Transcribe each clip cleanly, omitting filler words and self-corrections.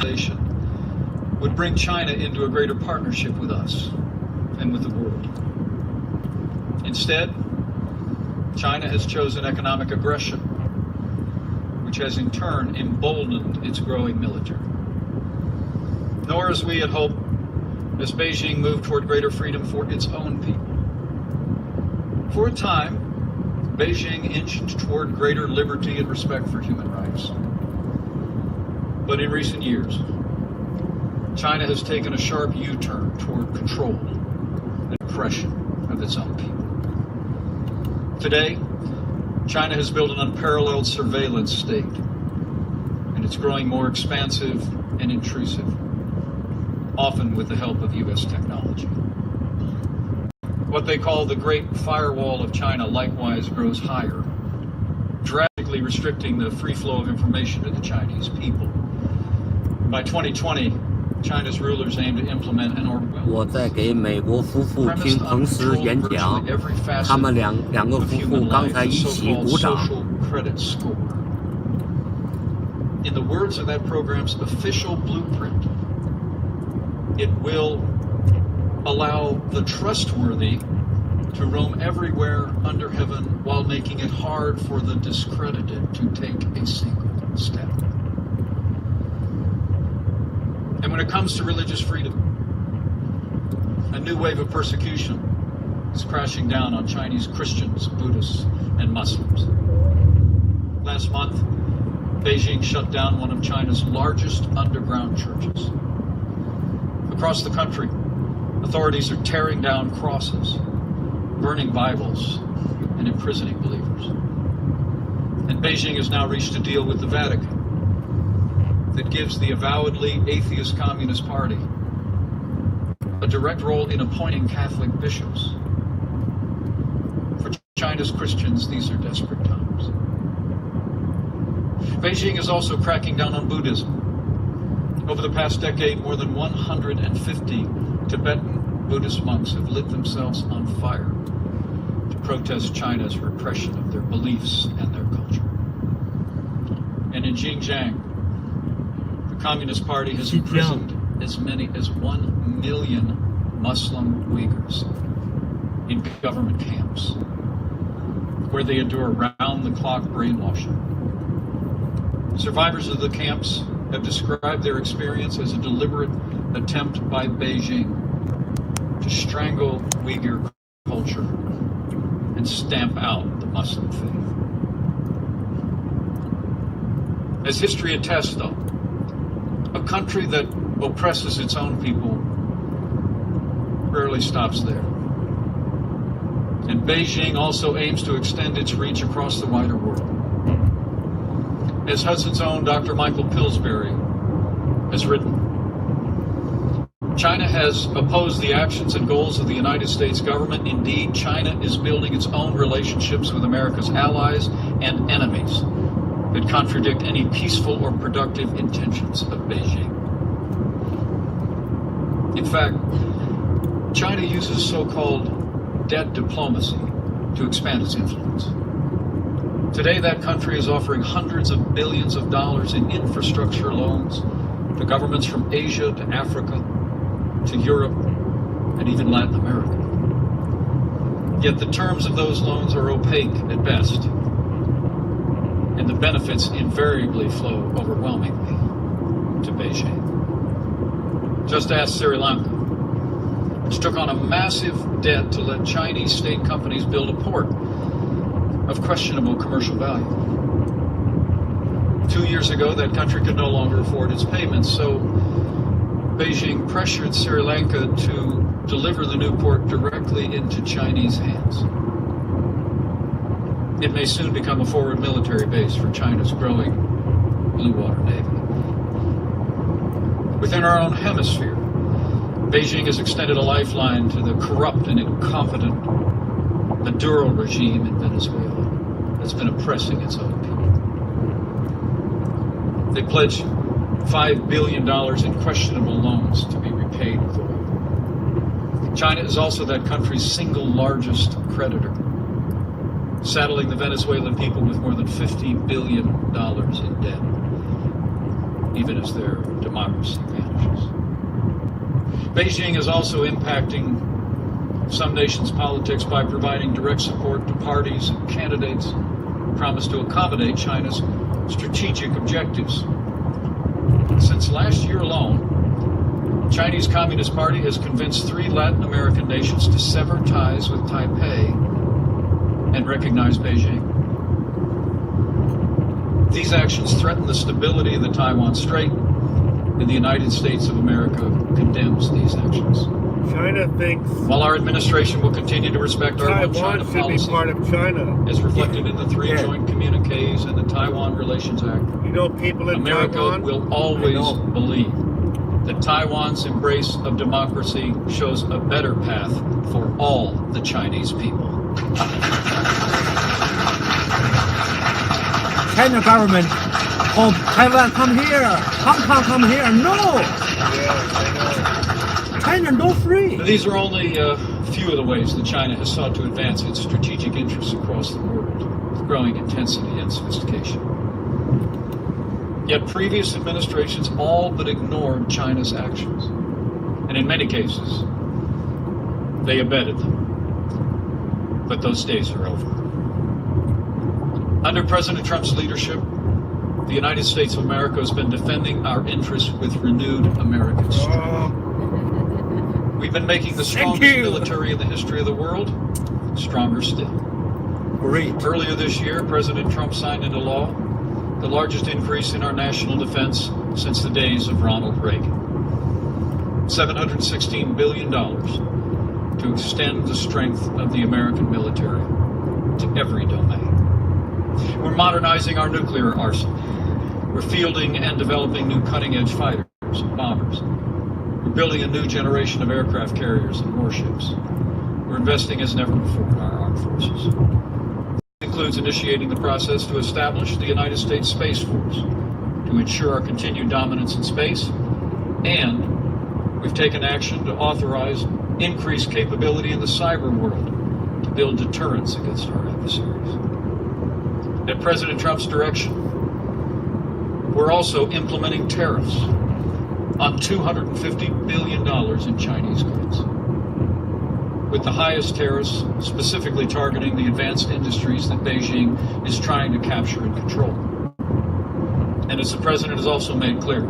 globalization would bring China into a greater partnership with us and with the world. Instead, China has chosen economic aggression, which has in turn emboldened its growing military. Nor, as we had hoped, has Beijing moved toward greater freedom for its own people. For a time, Beijing inched toward greater liberty and respect for human rights. But in recent years, China has taken a sharp U-turn toward control and oppression of its own people. Today, China has built an unparalleled surveillance state, and it's growing more expansive and intrusive, often with the help of U.S. technology. What they call the Great Firewall of China likewise grows higher, drastically restricting the free flow of information to the Chinese people. By 2020, China's rulers aim to implement an order. 我在给美国夫妇听彭斯演讲，他们两个夫妇刚才一起鼓掌。In the words of that program's official blueprint, it will allow the trustworthy to roam everywhere under heaven while making it hard for the discredited to take a single step. And when it comes to religious freedom, a new wave of persecution is crashing down on Chinese Christians, Buddhists, and Muslims. Last month, Beijing shut down one of China's largest underground churches. Across the country, authorities are tearing down crosses, burning Bibles, and imprisoning believers. And Beijing has now reached a deal with the Vatican that gives the avowedly atheist Communist Party a direct role in appointing Catholic bishops. For China's Christians, these are desperate times. Beijing is also cracking down on Buddhism. Over the past decade, more than 150 Tibetan Buddhist monks have lit themselves on fire to protest China's repression of their beliefs and their culture. And in Xinjiang, the Communist Party has imprisoned as many as 1 million Muslim Uyghurs in government camps, where they endure round-the-clock brainwashing. Survivors of the camps have described their experience as a deliberate attempt by Beijing to strangle Uyghur culture and stamp out the Muslim faith. As history attests, though, a country that oppresses its own people rarely stops there. And Beijing also aims to extend its reach across the wider world. As Hudson's own Dr. Michael Pillsbury has written, China has opposed the actions and goals of the United States government. Indeed, China is building its own relationships with America's allies and enemies that contradict any peaceful or productive intentions of Beijing. In fact, China uses so-called debt diplomacy to expand its influence. Today, that country is offering hundreds of billions of dollars in infrastructure loans to governments from Asia to Africa to Europe and even Latin America. Yet the terms of those loans are opaque at best, and the benefits invariably flow overwhelmingly to Beijing. Just ask Sri Lanka, which took on a massive debt to let Chinese state companies build a port of questionable commercial value. 2 years ago, that country could no longer afford its payments, so Beijing pressured Sri Lanka to deliver the new port directly into Chinese hands. It may soon become a forward military base for China's growing blue water navy. Within our own hemisphere, Beijing has extended a lifeline to the corrupt and incompetent Maduro regime in Venezuela that's been oppressing its own people. They pledged $5 billion in questionable loans to be repaid with oil. China is also that country's single largest creditor, saddling the Venezuelan people with more than $50 billion in debt, even as their democracy vanishes. Beijing is also impacting some nations' politics by providing direct support to parties and candidates promised to accommodate China's strategic objectives. Since last year alone, Chinese Communist Party has convinced 3 Latin American nations to sever ties with Taipei and recognize Beijing. These actions threaten the stability of the Taiwan Strait, and the United States of America condemns these actions. China thinks while our administration will continue to respect our One China should policy, be part of China, as reflected in the 3 joint communiques and the Taiwan Relations Act, you know, people in America Taiwan will always believe that Taiwan's embrace of democracy shows a better path for all the Chinese people. China government hope Taiwan come here, Hong Kong come here. No, China no free. These are only a few of the ways that China has sought to advance its strategic interests across the world, with growing intensity and sophistication. Yet previous administrations all but ignored China's actions, and in many cases, they abetted them. But those days are over. Under President Trump's leadership, the United States of America has been defending our interests with renewed American strength. We've been making the strongest military in the history of the world stronger still. Great. Earlier this year, President Trump signed into law the largest increase in our national defense since the days of Ronald Reagan. $716 billion to extend the strength of the American military to every domain. We're modernizing our nuclear arsenal. We're fielding and developing new cutting-edge fighters and bombers. We're building a new generation of aircraft carriers and warships. We're investing as never before in our armed forces. This includes initiating the process to establish the United States Space Force to ensure our continued dominance in space, and we've taken action to authorize increased capability in the cyber world to build deterrence against our adversaries. At President Trump's direction, we're also implementing tariffs on $250 billion in Chinese goods, with the highest tariffs specifically targeting the advanced industries that Beijing is trying to capture and control. And as the President has also made clear,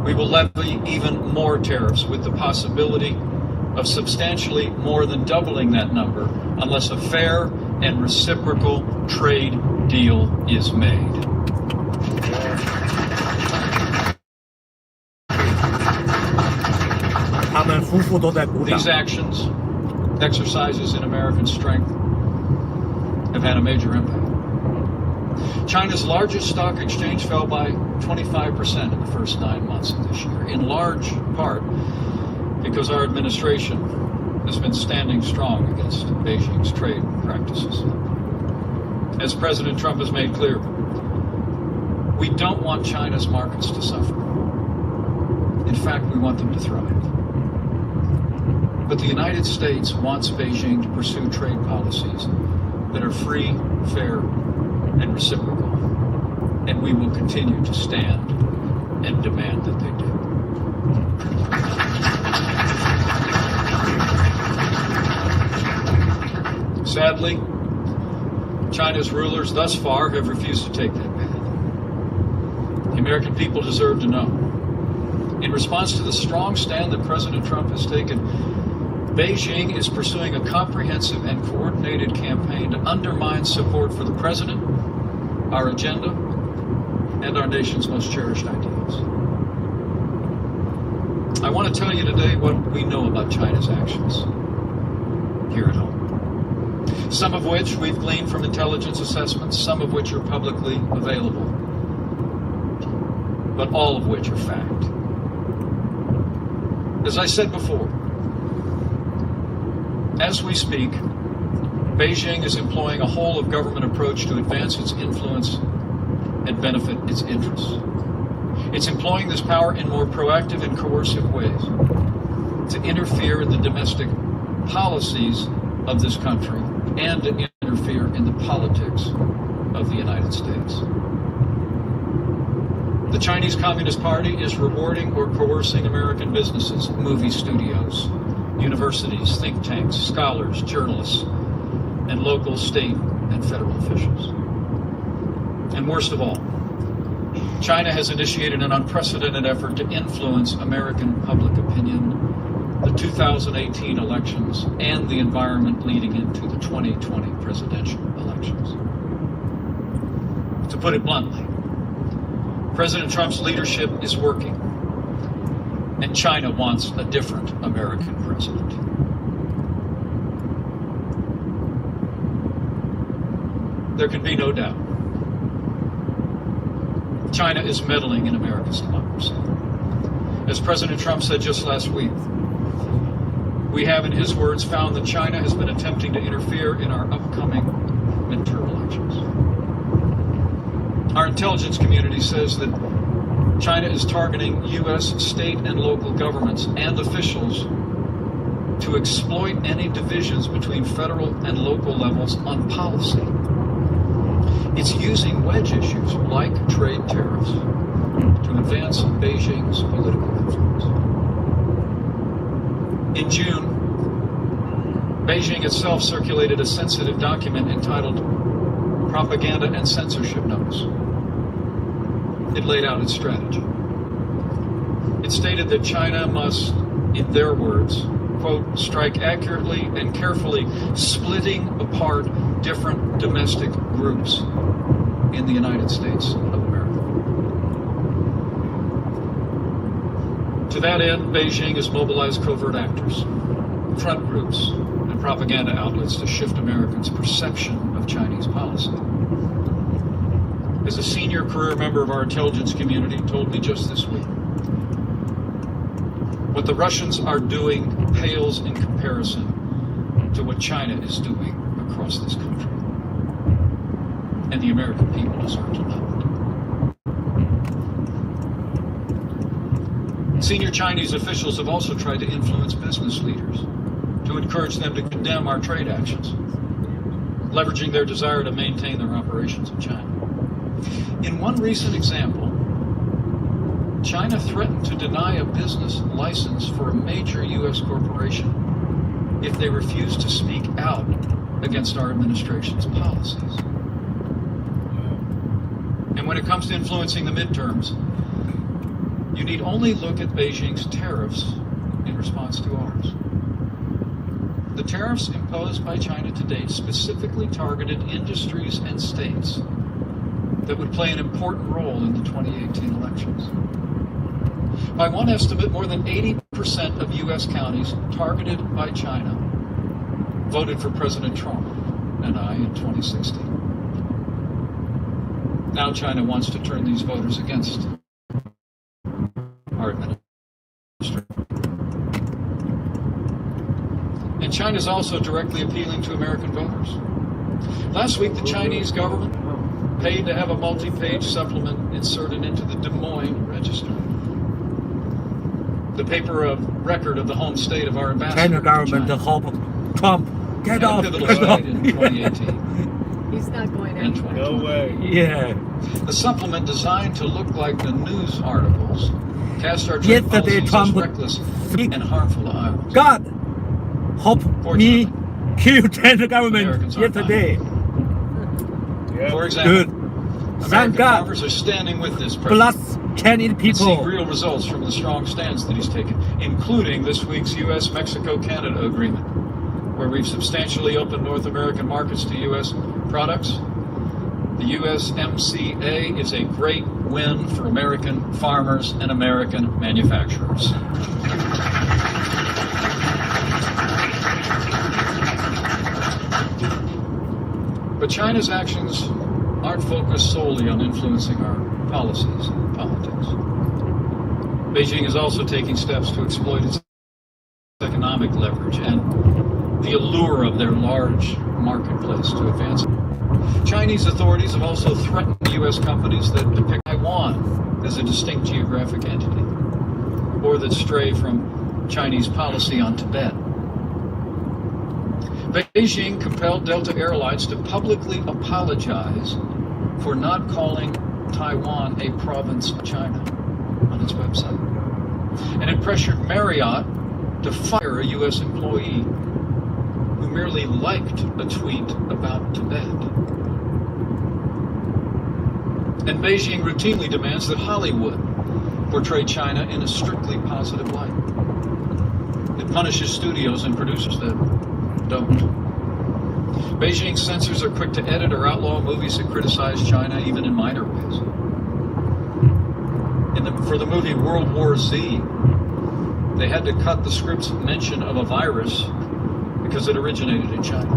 we will levy even more tariffs with the possibility of substantially more than doubling that number unless a fair and reciprocal trade deal is made. These actions, exercises in American strength, have had a major impact. China's largest stock exchange fell by 25% in the first 9 months of this year, in large part because our administration has been standing strong against Beijing's trade practices. As President Trump has made clear, we don't want China's markets to suffer. In fact, we want them to thrive. But the United States wants Beijing to pursue trade policies that are free, fair, and reciprocal. And we will continue to stand and demand that they do. Sadly, China's rulers thus far have refused to take that path. The American people deserve to know. In response to the strong stand that President Trump has taken, Beijing is pursuing a comprehensive and coordinated campaign to undermine support for the President, our agenda, and our nation's most cherished ideals. I want to tell you today what we know about China's actions here at home. Some of which we've gleaned from intelligence assessments, some of which are publicly available, but all of which are fact. As I said before, as we speak, Beijing is employing a whole-of-government approach to advance its influence and benefit its interests. It's employing this power in more proactive and coercive ways to interfere in the domestic policies of this country and to interfere in the politics of the United States. The Chinese Communist Party is rewarding or coercing American businesses, movie studios, universities, think tanks, scholars, journalists, and local, state, and federal officials. And worst of all, China has initiated an unprecedented effort to influence American public opinion, the 2018 elections, and the environment leading into the 2020 presidential elections. To put it bluntly, President Trump's leadership is working, and China wants a different American president. There can be no doubt. China is meddling in America's democracy. As President Trump said just last week, we have, in his words, found that China has been attempting to interfere in our upcoming midterm elections. Our intelligence community says that China is targeting U.S., state, and local governments and officials to exploit any divisions between federal and local levels on policy. It's using wedge issues like trade tariffs to advance Beijing's political influence. In June, Beijing itself circulated a sensitive document entitled Propaganda and Censorship Notice. It laid out its strategy. It stated that China must, in their words, quote, strike accurately and carefully, splitting apart different domestic groups in the United States of America. To that end, Beijing has mobilized covert actors, front groups, and propaganda outlets to shift Americans' perception of Chinese policy. As a senior career member of our intelligence community told me just this week, what the Russians are doing pales in comparison to what China is doing across this country. And the American people deserve to know it. Senior Chinese officials have also tried to influence business leaders to encourage them to condemn our trade actions, leveraging their desire to maintain their operations in China. In one recent example, China threatened to deny a business license for a major U.S. corporation if they refused to speak out against our administration's policies. And when it comes to influencing the midterms, you need only look at Beijing's tariffs in response to ours. The tariffs imposed by China to date specifically targeted industries and states that would play an important role in the 2018 elections. By one estimate, more than 80% of U.S. counties targeted by China voted for President Trump and I in 2016. Now China wants to turn these voters against our administration. And China is also directly appealing to American voters. Last week, the Chinese government paid to have a multi-page supplement inserted into the Des Moines Register, the paper of record of the home state of our ambassador. China government hope Trump get off. In 2018. He's not going And anywhere. 2020. No way. Yeah. The supplement designed to look like the news articles cast our trade Yesterday, policies Trump as reckless and harmful to Iowa. God hope me kill China government Americans are yesterday. Yeah. For example, Good. American Thank God. farmers are standing with this president. Plus Chinese And see people. real results from the strong stance that he's taken, including this week's U.S.-Mexico-Canada agreement, where we've substantially opened North American markets to U.S. products. The USMCA is a great win for American farmers and American manufacturers. But China's actions aren't focused solely on influencing our policies and politics. Beijing is also taking steps to exploit its economic leverage and the allure of their large marketplace to advance. Chinese authorities have also threatened U.S. companies that depict Taiwan as a distinct geographic entity, or that stray from Chinese policy on Tibet. Beijing compelled Delta Airlines to publicly apologize for not calling Taiwan a province of China on its website. And it pressured Marriott to fire a U.S. employee who merely liked a tweet about Tibet. And Beijing routinely demands that Hollywood portray China in a strictly positive light. It punishes studios and producers that don't. Beijing censors are quick to edit or outlaw movies that criticize China, even in minor ways. For the movie World War Z, they had to cut the script's mention of a virus because it originated in China.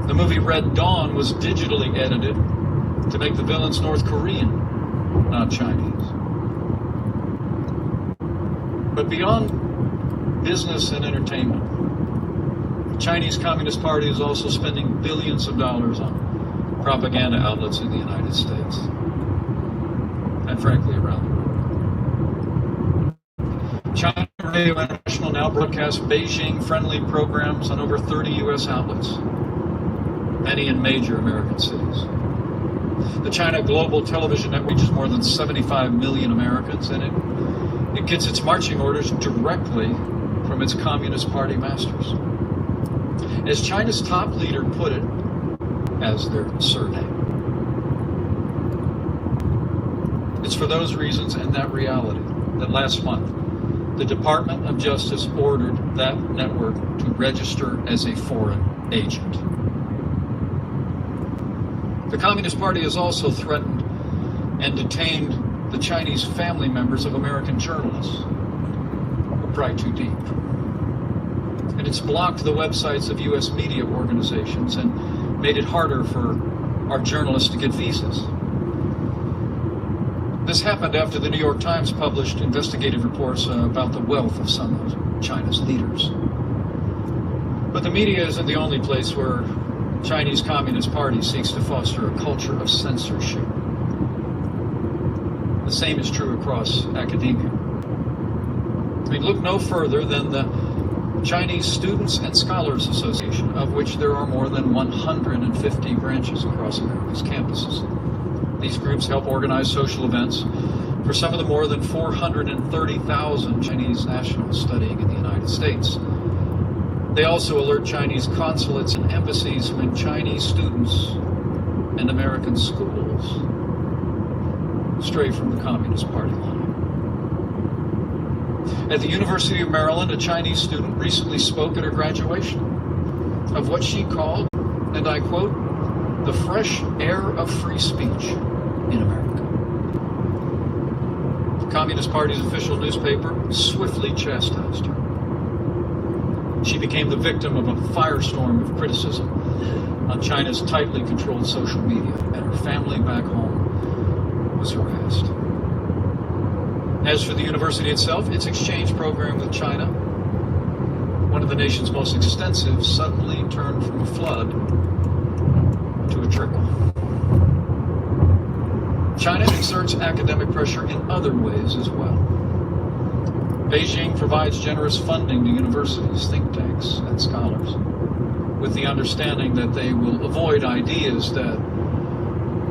The movie Red Dawn was digitally edited to make the villains North Korean, not Chinese. But beyond business and entertainment, the Chinese Communist Party is also spending billions of dollars on propaganda outlets in the United States and frankly around the world. China Radio International now broadcasts Beijing-friendly programs on over 30 U.S. outlets, many in major American cities. The China Global Television Network reaches more than 75 million Americans, and it gets its marching orders directly from its Communist Party masters. As China's top leader put it, as their surname. It's for those reasons and that reality that last month, the Department of Justice ordered that network to register as a foreign agent. The Communist Party has also threatened and detained the Chinese family members of American journalists who pry too deep. And it's blocked the websites of U.S. media organizations and made it harder for our journalists to get visas. This happened after the New York Times published investigative reports about the wealth of some of China's leaders. But the media isn't the only place where Chinese Communist Party seeks to foster a culture of censorship. The same is true across academia. I mean, look no further than the Chinese Students and Scholars Association, of which there are more than 150 branches across America's campuses. These groups help organize social events for some of the more than 430,000 Chinese nationals studying in the United States. They also alert Chinese consulates and embassies when Chinese students and American schools stray from the Communist Party line. At the University of Maryland, a Chinese student recently spoke at her graduation of what she called, and I quote, the fresh air of free speech in America. The Communist Party's official newspaper swiftly chastised her. She became the victim of a firestorm of criticism on China's tightly controlled social media, and her family back home was harassed. As for the university itself, its exchange program with China, one of the nation's most extensive, suddenly turned from a flood to a trickle. China exerts academic pressure in other ways as well. Beijing provides generous funding to universities, think tanks, and scholars, with the understanding that they will avoid ideas that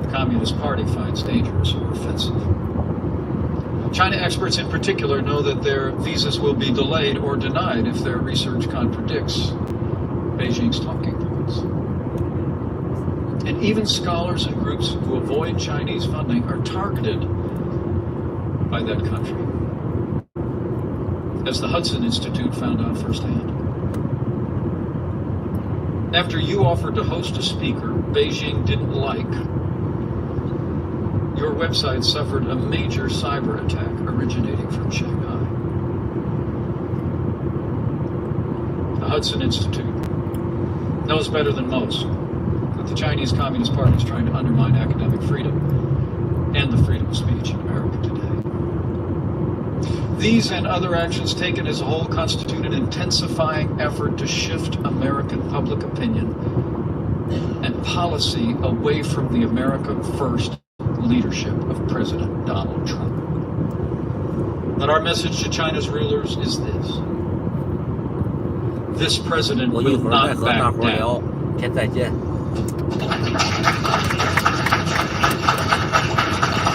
the Communist Party finds dangerous or offensive. China experts in particular know that their visas will be delayed or denied if their research contradicts Beijing's talking points. And even scholars and groups who avoid Chinese funding are targeted by that country, as the Hudson Institute found out firsthand. After you offered to host a speaker Beijing didn't like, your website suffered a major cyber attack originating from Shanghai. The Hudson Institute knows better than most that the Chinese Communist Party is trying to undermine academic freedom and the freedom of speech in America today. These and other actions taken as a whole constitute an intensifying effort to shift American public opinion and policy away from the America First leadership of President Donald Trump. But our message to China's rulers is this. This president will not back down.